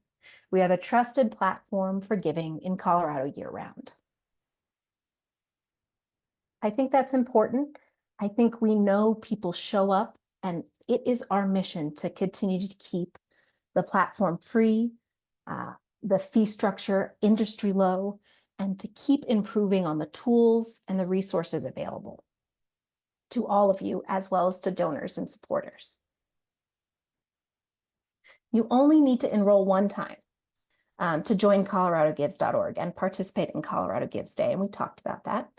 Speaker 1: We are the trusted platform for giving in Colorado year-round. I think that's important. I think we know people show up, and it is our mission to continue to keep the platform free, the fee structure industry low, and to keep improving on the tools and the resources available to all of you, as well as to donors and supporters. You only need to enroll one time to join coloradogives.org and participate in Colorado Gives Day, and we talked about that.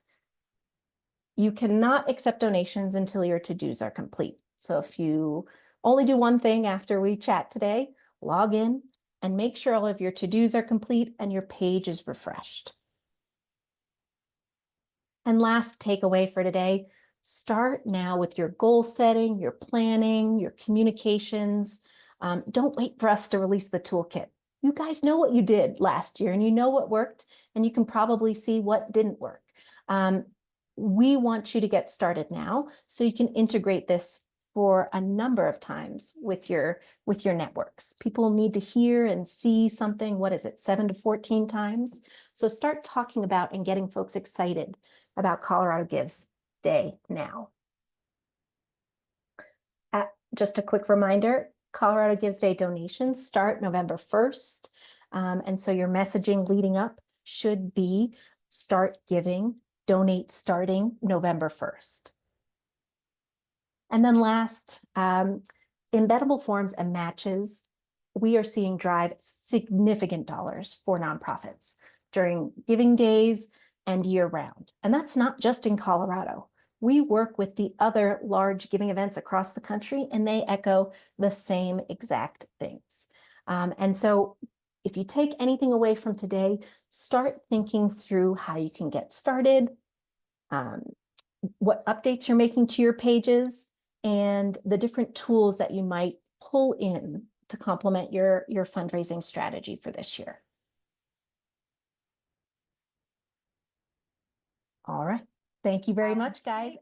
Speaker 1: You cannot accept donations until your to-dos are complete. So if you only do one thing after we chat today, log in and make sure all of your to-dos are complete and your page is refreshed. And last takeaway for today, start now with your goal setting, your planning, your communications. Don't wait for us to release the toolkit. You guys know what you did last year and you know what worked, and you can probably see what didn't work. We want you to get started now so you can integrate this for a number of times with your networks. People need to hear and see something, what is it, 7 to 14 times? So start talking about and getting folks excited about Colorado Gives Day now. Just a quick reminder, Colorado Gives Day donations start November 1st. And so your messaging leading up should be start giving, donate starting November 1st. And then last, embeddable forms and matches we are seeing drive significant dollars for nonprofits during giving days and year round. And that's not just in Colorado. We work with the other large giving events across the country, and they echo the same exact things. And so if you take anything away from today, start thinking through how you can get started, what updates you're making to your pages, and the different tools that you might pull in to complement your fundraising strategy for this year. All right. Thank you very much, guys.